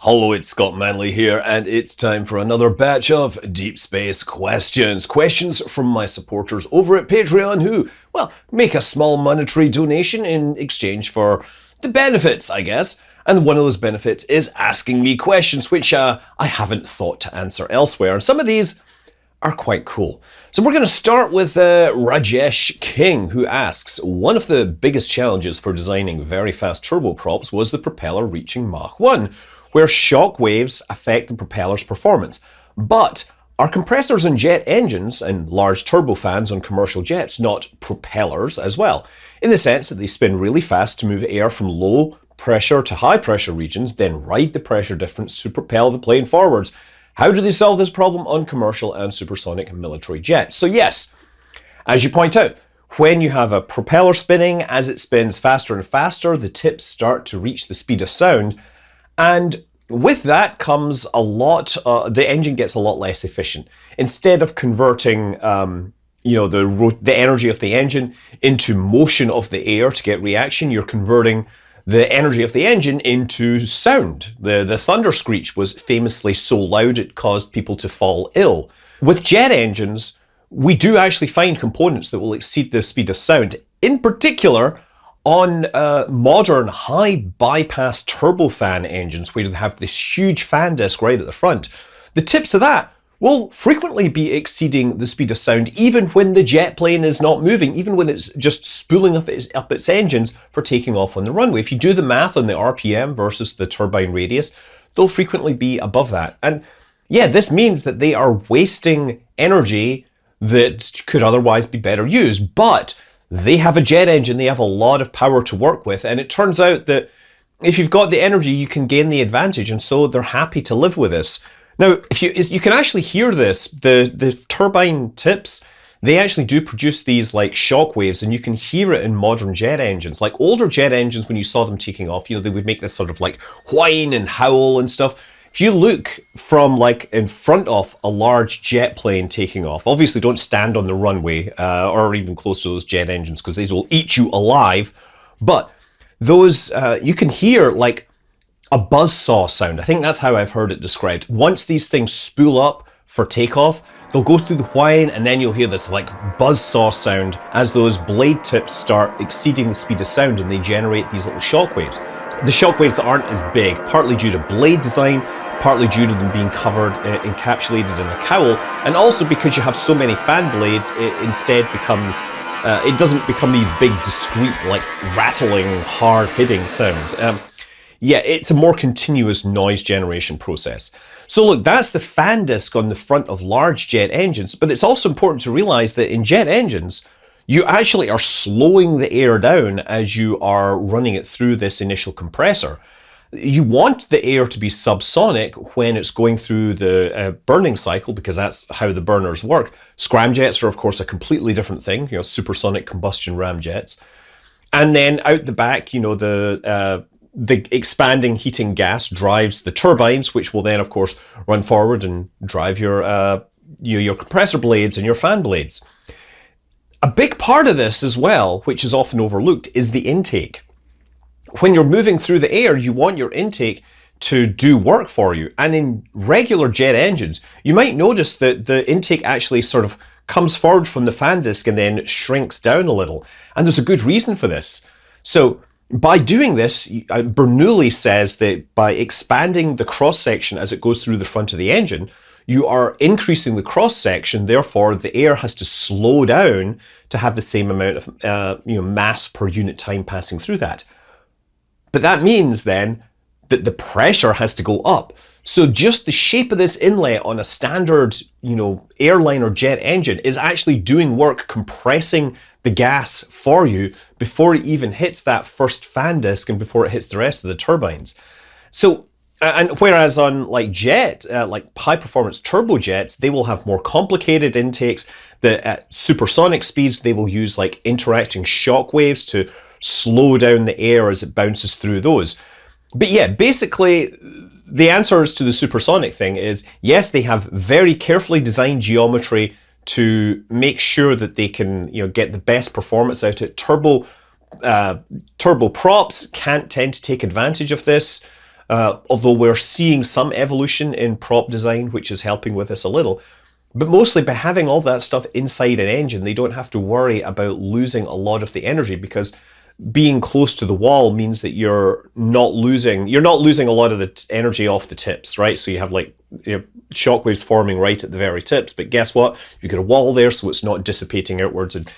Hello, it's Scott Manley here, and it's time for another batch of Deep Space questions. Questions from my supporters over at Patreon who, well, make a small monetary donation in exchange for the benefits, I guess. And one of those benefits is asking me questions which I haven't thought to answer elsewhere. And some of these are quite cool. So we're going to start with Rajesh King, who asks, one of the biggest challenges for designing very fast turboprops was the propeller reaching Mach 1, where shock waves affect the propeller's performance. But are compressors and jet engines and large turbofans on commercial jets not propellers as well? In the sense that they spin really fast to move air from low pressure to high pressure regions, then ride the pressure difference to propel the plane forwards. How do they solve this problem on commercial and supersonic military jets? So yes, as you point out, when you have a propeller spinning, as it spins faster and faster, the tips start to reach the speed of sound. And with that comes a lot, the engine gets a lot less efficient. Instead of converting the energy of the engine into motion of the air to get reaction, you're converting the energy of the engine into sound. The thunder screech was famously so loud it caused people to fall ill. With jet engines, we do actually find components that will exceed the speed of sound. In particular, on modern high bypass turbofan engines where they have this huge fan disc right at the front, the tips of that will frequently be exceeding the speed of sound even when the jet plane is not moving, even when it's just spooling up its engines for taking off on the runway. If you do the math on the RPM versus the turbine radius, they'll frequently be above that. And yeah, this means that they are wasting energy that could otherwise be better used. But they have a jet engine, they have a lot of power to work with, and it turns out that if you've got the energy, you can gain the advantage, and so they're happy to live with this. Now, if you can actually hear this, the turbine tips, they actually do produce these like shock waves, and you can hear it in modern jet engines. Like older jet engines, when you saw them taking off, they would make this sort of like whine and howl and stuff. If you look from like in front of a large jet plane taking off, obviously don't stand on the runway or even close to those jet engines because these will eat you alive. But those, you can hear like a buzzsaw sound. I think that's how I've heard it described. Once these things spool up for takeoff, they'll go through the whine and then you'll hear this like buzzsaw sound as those blade tips start exceeding the speed of sound and they generate these little shock waves. The shock waves aren't as big, partly due to blade design, partly due to them being covered, encapsulated in a cowl, and also because you have so many fan blades, it instead becomes, it doesn't become these big, discrete, like rattling, hard-hitting sound. Yeah, it's a more continuous noise generation process. So look, that's the fan disc on the front of large jet engines, but it's also important to realize that in jet engines, you actually are slowing the air down as you are running it through this initial compressor. You want the air to be subsonic when it's going through the burning cycle because that's how the burners work. Scramjets are, of course, a completely different thing, supersonic combustion ramjets. And then out the back, the expanding heating gas drives the turbines, which will then, of course, run forward and drive your compressor blades and your fan blades. A big part of this as well, which is often overlooked, is the intake. When you're moving through the air, you want your intake to do work for you. And in regular jet engines, you might notice that the intake actually sort of comes forward from the fan disc and then shrinks down a little. And there's a good reason for this. So by doing this, Bernoulli says that by expanding the cross-section as it goes through the front of the engine, you are increasing the cross-section, therefore the air has to slow down to have the same amount of mass per unit time passing through that. But that means then that the pressure has to go up. So just the shape of this inlet on a standard, airline or jet engine is actually doing work compressing the gas for you before it even hits that first fan disc and before it hits the rest of the turbines. So, and whereas on like high performance turbojets, they will have more complicated intakes. At supersonic speeds, they will use like interacting shock waves to slow down the air as it bounces through those. But yeah, basically the answers to the supersonic thing is yes, they have very carefully designed geometry to make sure that they can get the best performance out of it. Turboprops can't tend to take advantage of this. although we're seeing some evolution in prop design, which is helping with this a little. But mostly by having all that stuff inside an engine, they don't have to worry about losing a lot of the energy, because being close to the wall means that you're not losing a lot of the energy off the tips, right? So you have like shockwaves forming right at the very tips, but guess what? You've got a wall there, so it's not dissipating outwards, and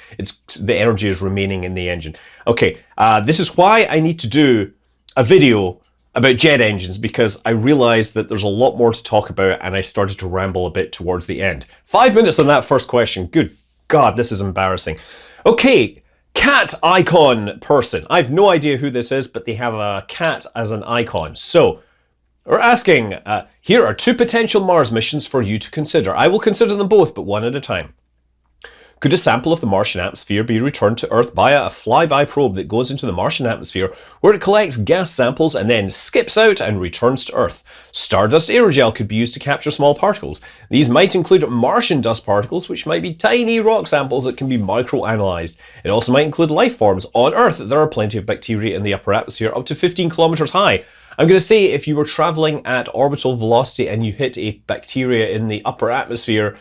the energy is remaining in the engine. Okay, this is why I need to do a video about jet engines, because I realized that there's a lot more to talk about, and I started to ramble a bit towards the end. 5 minutes on that first question. Good God, this is embarrassing. Okay. Cat icon person. I have no idea who this is, but they have a cat as an icon. So we're asking, here are 2 potential Mars missions for you to consider. I will consider them both, but one at a time. Could a sample of the Martian atmosphere be returned to Earth via a flyby probe that goes into the Martian atmosphere, where it collects gas samples and then skips out and returns to Earth? Stardust aerogel could be used to capture small particles. These might include Martian dust particles, which might be tiny rock samples that can be microanalyzed. It also might include life forms. On Earth, there are plenty of bacteria in the upper atmosphere, up to 15 kilometers high. I'm going to say if you were traveling at orbital velocity and you hit a bacteria in the upper atmosphere,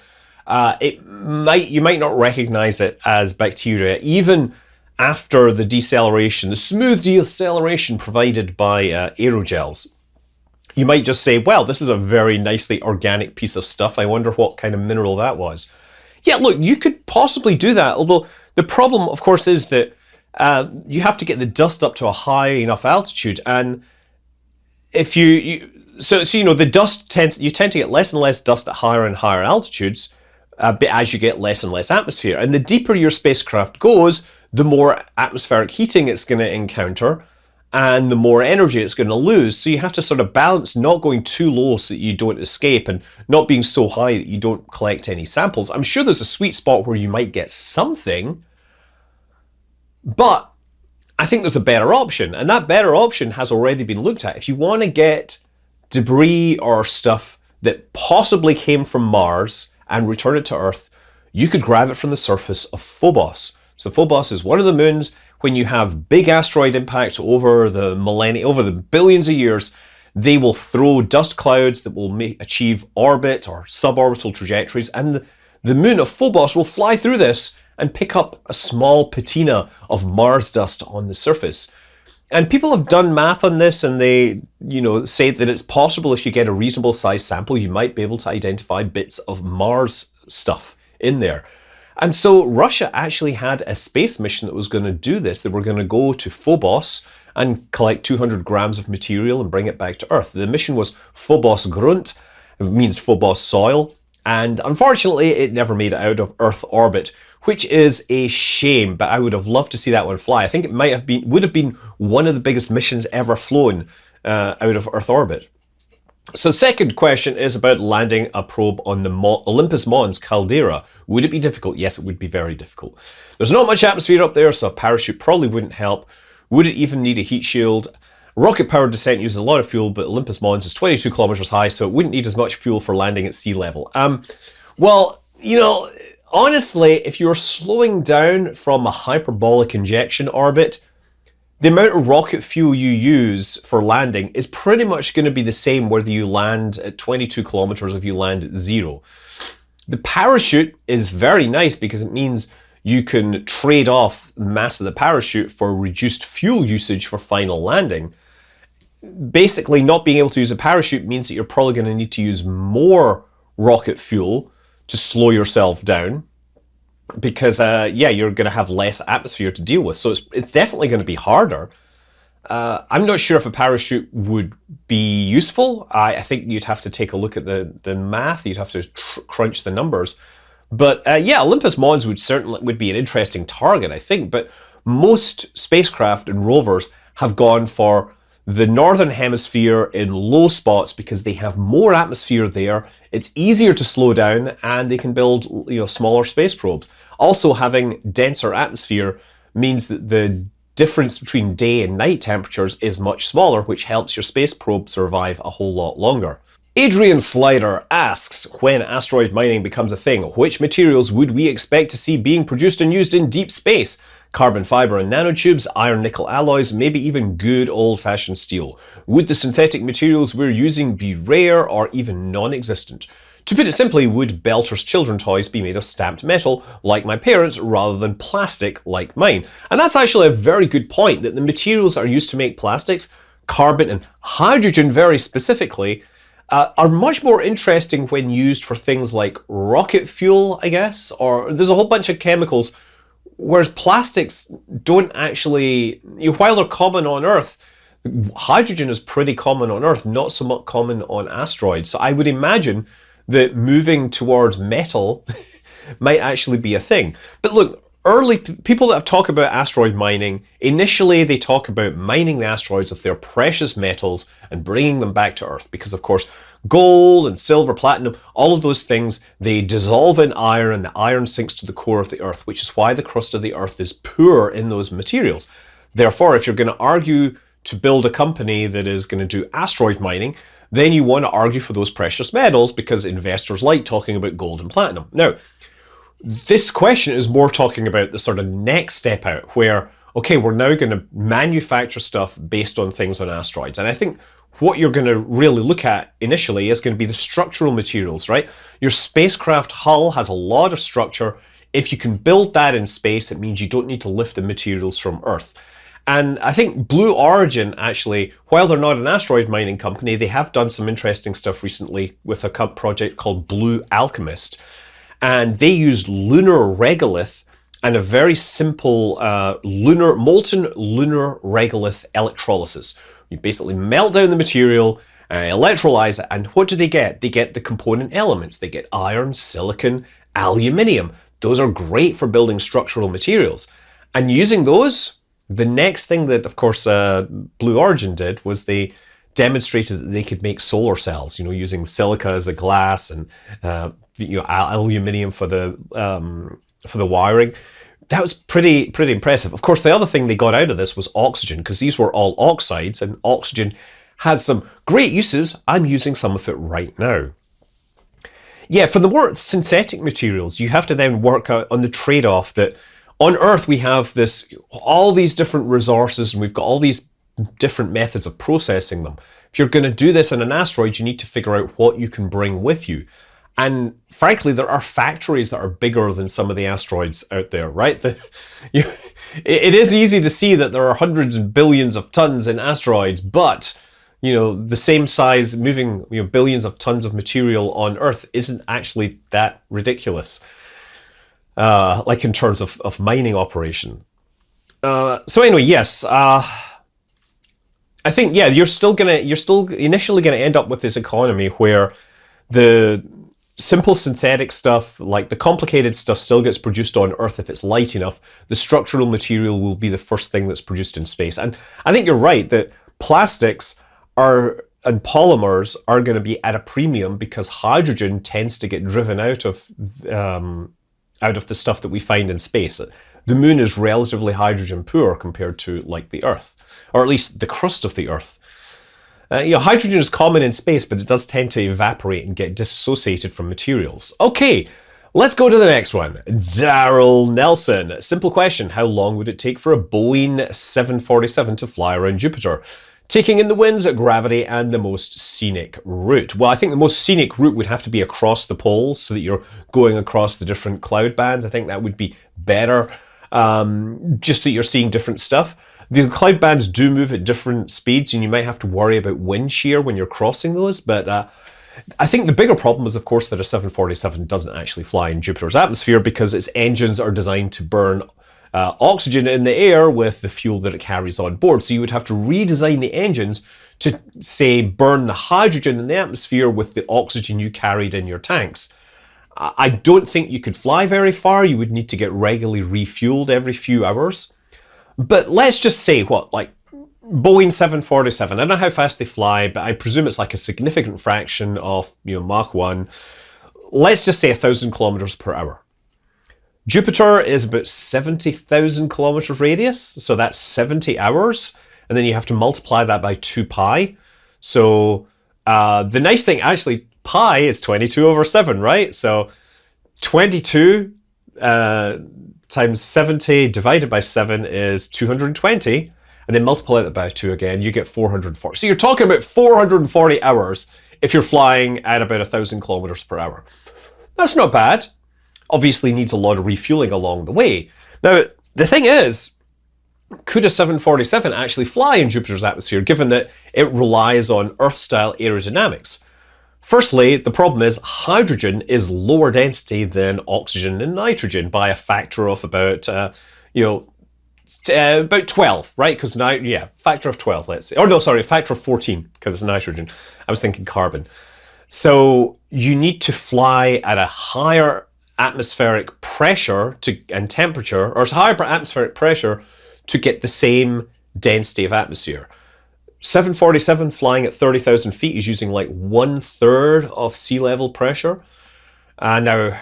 you might not recognize it as bacteria, even after the deceleration, the smooth deceleration provided by aerogels. You might just say, well, this is a very nicely organic piece of stuff. I wonder what kind of mineral that was. Yeah, look, you could possibly do that, although the problem, of course, is that you have to get the dust up to a high enough altitude, and if the dust you tend to get less and less dust at higher and higher altitudes, but as you get less and less atmosphere. And the deeper your spacecraft goes, the more atmospheric heating it's going to encounter, and the more energy it's going to lose. So you have to sort of balance not going too low so that you don't escape, and not being so high that you don't collect any samples. I'm sure there's a sweet spot where you might get something, but I think there's a better option, and that better option has already been looked at. If you want to get debris or stuff that possibly came from Mars and return it to Earth, you could grab it from the surface of Phobos. So Phobos is one of the moons. When you have big asteroid impacts over the millennia, over the billions of years, they will throw dust clouds that will achieve orbit or suborbital trajectories, and the moon of Phobos will fly through this and pick up a small patina of Mars dust on the surface. And people have done math on this, and they, say that it's possible if you get a reasonable size sample, you might be able to identify bits of Mars stuff in there. And so Russia actually had a space mission that was going to do this. They were going to go to Phobos and collect 200 grams of material and bring it back to Earth. The mission was Phobos Grunt, it means Phobos soil, and unfortunately it never made it out of Earth orbit, which is a shame, but I would have loved to see that one fly. I think it would have been one of the biggest missions ever flown out of Earth orbit. So the second question is about landing a probe on the Olympus Mons caldera. Would it be difficult? Yes, it would be very difficult. There's not much atmosphere up there, so a parachute probably wouldn't help. Would it even need a heat shield? Rocket-powered descent uses a lot of fuel, but Olympus Mons is 22 kilometers high, so it wouldn't need as much fuel for landing at sea level. Honestly, if you're slowing down from a hyperbolic injection orbit, the amount of rocket fuel you use for landing is pretty much going to be the same whether you land at 22 kilometers or if you land at 0. The parachute is very nice because it means you can trade off the mass of the parachute for reduced fuel usage for final landing. Basically, not being able to use a parachute means that you're probably going to need to use more rocket fuel to slow yourself down, because you're going to have less atmosphere to deal with. So it's definitely going to be harder. I'm not sure if a parachute would be useful. I think you'd have to take a look at the math. You'd have to crunch the numbers. But Olympus Mons would be an interesting target, I think. But most spacecraft and rovers have gone for the northern hemisphere in low spots because they have more atmosphere there. It's easier to slow down, and they can build smaller space probes. Also, having denser atmosphere means that the difference between day and night temperatures is much smaller, which helps your space probe survive a whole lot longer. Adrian Slider asks, when asteroid mining becomes a thing, which materials would we expect to see being produced and used in deep space? carbon fiber and nanotubes, iron nickel alloys, maybe even good old-fashioned steel. Would the synthetic materials we're using be rare or even non-existent? To put it simply, would Belter's children toys be made of stamped metal, like my parents', rather than plastic, like mine? And that's actually a very good point, that the materials that are used to make plastics, carbon and hydrogen very specifically, are much more interesting when used for things like rocket fuel, I guess, or there's a whole bunch of chemicals, whereas plastics don't actually, while they're common on Earth, hydrogen is pretty common on Earth, not so much common on asteroids. So I would imagine that moving towards metal might actually be a thing. But look, early people that have talked about asteroid mining, initially they talk about mining the asteroids of their precious metals and bringing them back to Earth, because of course gold and silver, platinum, all of those things, they dissolve in iron and the iron sinks to the core of the Earth, which is why the crust of the Earth is poor in those materials. Therefore, if you're going to argue to build a company that is going to do asteroid mining, then you want to argue for those precious metals because investors like talking about gold and platinum. Now, this question is more talking about the sort of next step out where, okay, we're now going to manufacture stuff based on things on asteroids. And I think what you're going to really look at initially is going to be the structural materials, right? Your spacecraft hull has a lot of structure. If you can build that in space, it means you don't need to lift the materials from Earth. And I think Blue Origin, actually, while they're not an asteroid mining company, they have done some interesting stuff recently with a project called Blue Alchemist. And they used lunar regolith and a very simple molten lunar regolith electrolysis. You basically melt down the material, electrolyze it, and what do they get? They get the component elements. They get iron, silicon, aluminium. Those are great for building structural materials. And using those, the next thing that, of course, Blue Origin did was they demonstrated that they could make solar cells, using silica as a glass and aluminium for the wiring. That was pretty impressive. Of course, the other thing they got out of this was oxygen, because these were all oxides, and oxygen has some great uses. I'm using some of it right now. Yeah, for the more synthetic materials, you have to then work out on the trade-off that on Earth we have all these different resources, and we've got all these different methods of processing them. If you're going to do this on an asteroid, you need to figure out what you can bring with you. And frankly, there are factories that are bigger than some of the asteroids out there, right? It is easy to see that there are hundreds and billions of tons in asteroids, but the same size moving billions of tons of material on Earth isn't actually that ridiculous, like in terms of mining operation. So anyway, yes, I think you're still initially gonna end up with this economy where the simple synthetic stuff, like the complicated stuff, still gets produced on Earth if it's light enough. The structural material will be the first thing that's produced in space. And I think you're right that plastics and polymers are going to be at a premium because hydrogen tends to get driven out of the stuff that we find in space. The moon is relatively hydrogen poor compared to like the Earth, or at least the crust of the Earth. Hydrogen is common in space, but it does tend to evaporate and get dissociated from materials. Okay, let's go to the next one. Daryl Nelson. Simple question. How long would it take for a Boeing 747 to fly around Jupiter? Taking in the winds, gravity, and the most scenic route. Well, I think the most scenic route would have to be across the poles so that you're going across the different cloud bands. I think that would be better, just that you're seeing different stuff. The cloud bands do move at different speeds, and you might have to worry about wind shear when you're crossing those. But I think the bigger problem is, of course, that a 747 doesn't actually fly in Jupiter's atmosphere because its engines are designed to burn oxygen in the air with the fuel that it carries on board. So you would have to redesign the engines to, say, burn the hydrogen in the atmosphere with the oxygen you carried in your tanks. I don't think you could fly very far. You would need to get regularly refueled every few hours. But let's just say Boeing 747. I don't know how fast they fly, but I presume it's like a significant fraction of Mach 1. Let's just say 1,000 kilometers per hour. Jupiter is about 70,000 kilometers radius, so that's 70 hours, and then you have to multiply that by 2 pi. So the nice thing, actually, pi is 22 over 7, right? So 22 times 70 divided by 7 is 220, and then multiply that by 2 again, you get 440. So you're talking about 440 hours if you're flying at about 1,000 kilometers per hour. That's not bad. Obviously needs a lot of refueling along the way. Now, the thing is, could a 747 actually fly in Jupiter's atmosphere, given that it relies on Earth-style aerodynamics? Firstly, the problem is hydrogen is lower density than oxygen and nitrogen by a factor of about, about 12, right? Because factor of 12, let's say. Or no, sorry, a factor of 14, because it's nitrogen. I was thinking carbon. So you need to fly at a higher atmospheric pressure and temperature, or higher atmospheric pressure to get the same density of atmosphere. 747 flying at 30,000 feet is using like 1/3 of sea level pressure. Now,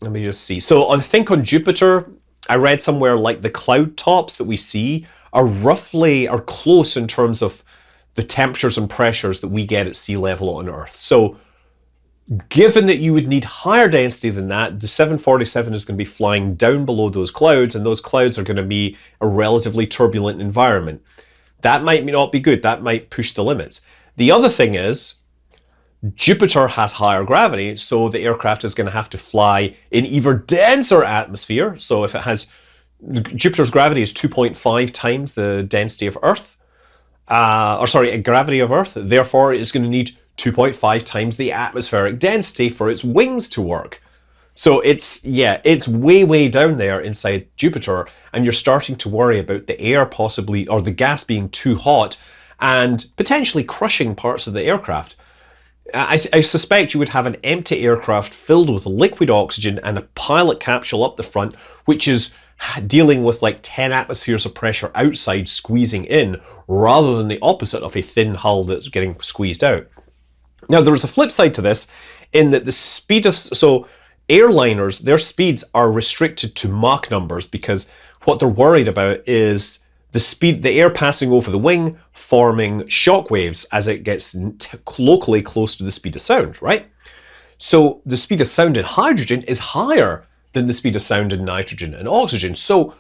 let me just see. So I think on Jupiter, I read somewhere like the cloud tops that we see are close in terms of the temperatures and pressures that we get at sea level on Earth. So given that you would need higher density than that, the 747 is going to be flying down below those clouds, and those clouds are going to be a relatively turbulent environment. That might not be good. That might push the limits. The other thing is, Jupiter has higher gravity, so the aircraft is going to have to fly in even denser atmosphere. So if it has, Jupiter's gravity is 2.5 times the density of Earth, gravity of Earth. Therefore, it's going to need 2.5 times the atmospheric density for its wings to work. So it's way, way down there inside Jupiter, and you're starting to worry about the air possibly, or the gas being too hot and potentially crushing parts of the aircraft. I suspect you would have an empty aircraft filled with liquid oxygen and a pilot capsule up the front, which is dealing with like 10 atmospheres of pressure outside squeezing in, rather than the opposite of a thin hull that's getting squeezed out. Now, there is a flip side to this, in that the speed of... So airliners, their speeds are restricted to Mach numbers, because what they're worried about is the air passing over the wing, forming shock waves as it gets locally close to the speed of sound, right? So the speed of sound in hydrogen is higher than the speed of sound in nitrogen and oxygen. So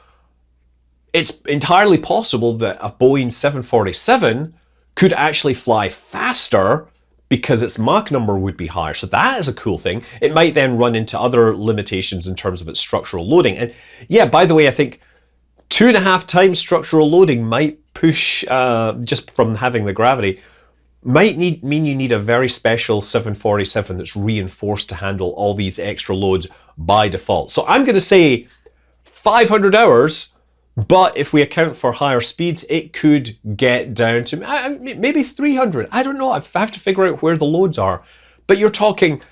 it's entirely possible that a Boeing 747 could actually fly faster because its Mach number would be higher. So that is a cool thing. It might then run into other limitations in terms of its structural loading. And yeah, by the way, I think 2.5 times structural loading might push, just from having the gravity, might mean you need a very special 747 that's reinforced to handle all these extra loads by default. So I'm going to say 500 hours, but if we account for higher speeds, it could get down to maybe 300. I don't know. I have to figure out where the loads are. But you're talking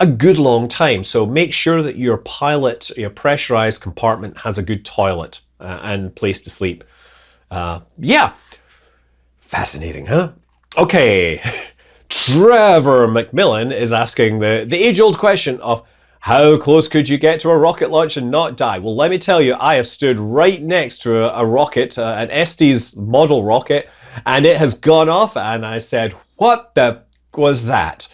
a good long time. So make sure that your pressurized compartment has a good toilet and place to sleep. Yeah. Fascinating, huh? Okay. Trevor McMillan is asking the age-old question of, how close could you get to a rocket launch and not die? Well, let me tell you, I have stood right next to a rocket, an Estes model rocket, and it has gone off, and I said, what the was that?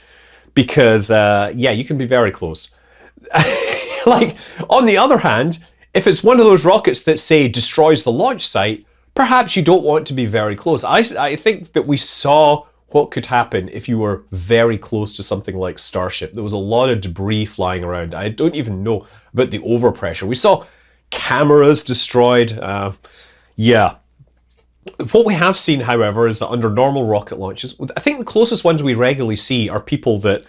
Because, you can be very close. Like, on the other hand, if it's one of those rockets that, say, destroys the launch site, perhaps you don't want to be very close. I think that we saw what could happen if you were very close to something like Starship. There was a lot of debris flying around. I don't even know about the overpressure. We saw cameras destroyed. Yeah. What we have seen, however, is that under normal rocket launches, I think the closest ones we regularly see are people that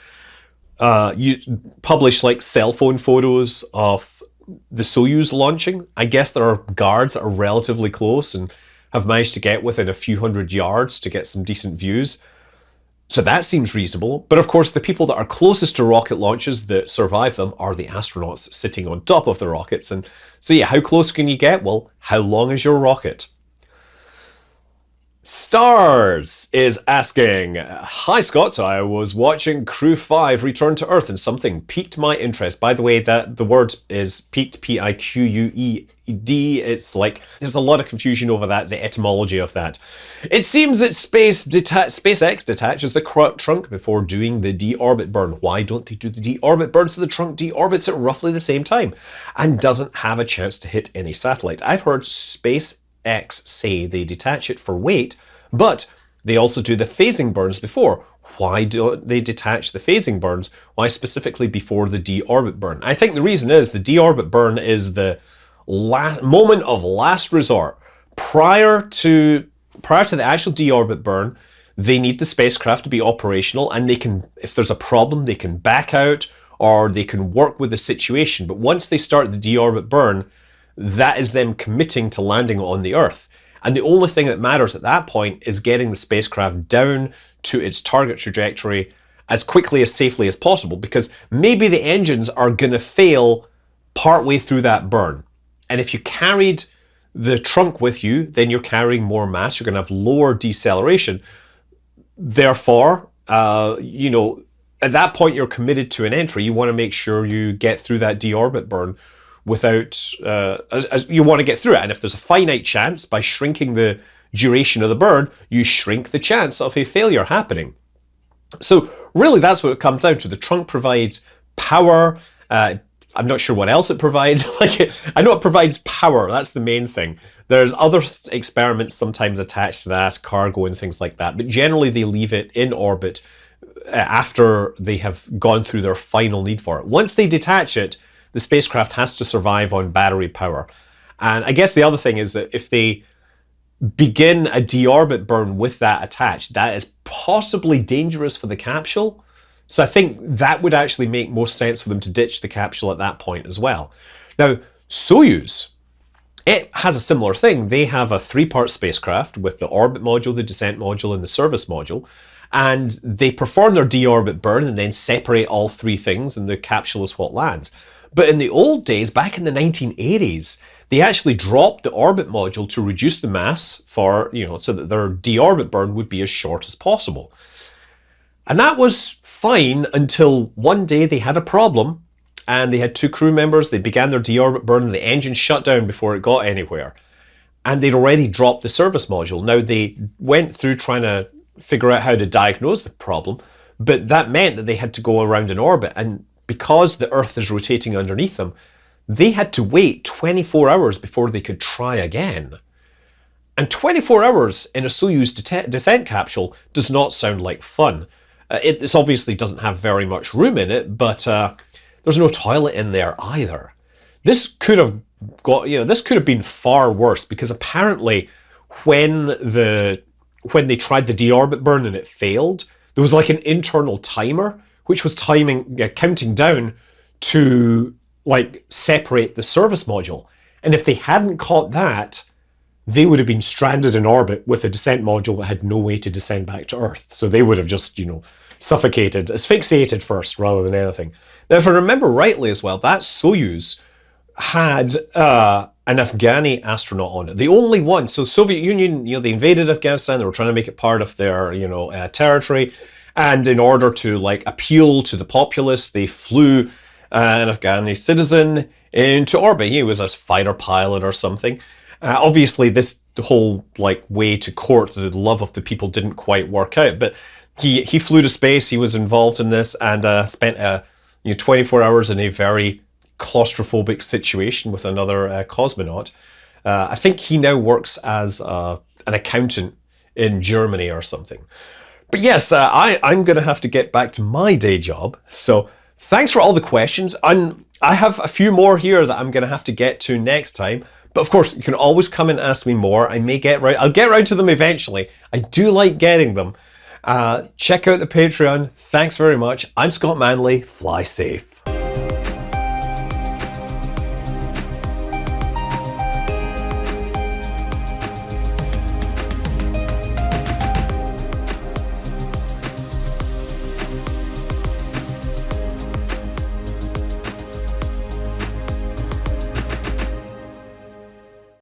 you publish like cell phone photos of the Soyuz launching. I guess there are guards that are relatively close and have managed to get within a few hundred yards to get some decent views. So that seems reasonable. But of course, the people that are closest to rocket launches that survive them are the astronauts sitting on top of the rockets. And so yeah, how close can you get? Well, how long is your rocket? Stars is asking, hi Scott, so I was watching Crew 5 return to Earth and something piqued my interest. By the way, that the word is piqued, P-I-Q-U-E-D. It's like, there's a lot of confusion over that, the etymology of that. It seems that SpaceX detaches the trunk before doing the deorbit burn. Why don't they do the deorbit burn so the trunk deorbits at roughly the same time and doesn't have a chance to hit any satellite? I've heard SpaceX say they detach it for weight, but they also do the phasing burns before. Why don't they detach the phasing burns? Why specifically before the deorbit burn? I think the reason is the deorbit burn is the moment of last resort. Prior to the actual deorbit burn, they need the spacecraft to be operational, and they can, if there's a problem, they can back out or they can work with the situation. But once they start the deorbit burn, that is them committing to landing on the Earth. And the only thing that matters at that point is getting the spacecraft down to its target trajectory as quickly as safely as possible, because maybe the engines are going to fail partway through that burn. And if you carried the trunk with you, then you're carrying more mass, you're going to have lower deceleration. Therefore, at that point you're committed to an entry. You want to make sure you get through that deorbit burn without, as you want to get through it. And if there's a finite chance, by shrinking the duration of the burn, you shrink the chance of a failure happening. So really that's what it comes down to. The trunk provides power. I'm not sure what else it provides. I know it provides power, that's the main thing. There's other experiments sometimes attached to that, cargo and things like that, but generally they leave it in orbit after they have gone through their final need for it. Once they detach it, the spacecraft has to survive on battery power. And I guess the other thing is that if they begin a deorbit burn with that attached, that is possibly dangerous for the capsule. So I think that would actually make most sense for them to ditch the capsule at that point as well. Now, Soyuz, it has a similar thing. They have a 3-part spacecraft with the orbit module, the descent module, and the service module. And they perform their deorbit burn and then separate all 3 things, and the capsule is what lands. But in the old days, back in the 1980s, they actually dropped the orbit module to reduce the mass for, so that their deorbit burn would be as short as possible. And that was fine until one day they had a problem and they had 2 crew members. They began their deorbit burn and the engine shut down before it got anywhere. And they'd already dropped the service module. Now they went through trying to figure out how to diagnose the problem, but that meant that they had to go around in orbit, and because the Earth is rotating underneath them, they had to wait 24 hours before they could try again. And 24 hours in a Soyuz descent capsule does not sound like fun. It obviously doesn't have very much room in it, but there's no toilet in there either. This could have been far worse, because apparently when they tried the deorbit burn and it failed, there was like an internal timer which was counting down to separate the service module. And if they hadn't caught that, they would have been stranded in orbit with a descent module that had no way to descend back to Earth. So they would have just, suffocated, asphyxiated first rather than anything. Now, if I remember rightly as well, that Soyuz had an Afghani astronaut on it. The only one. So Soviet Union, they invaded Afghanistan. They were trying to make it part of their, territory. And in order to appeal to the populace, they flew an Afghani citizen into orbit. He was a fighter pilot or something. Obviously, this whole way to court the love of the people didn't quite work out. But he flew to space. He was involved in this and spent 24 hours in a very claustrophobic situation with another cosmonaut. I think he now works as an accountant in Germany or something. But yes, I'm going to have to get back to my day job. So thanks for all the questions. I have a few more here that I'm going to have to get to next time. But of course, you can always come and ask me more. I'll get around to them eventually. I do like getting them. Check out the Patreon. Thanks very much. I'm Scott Manley. Fly safe.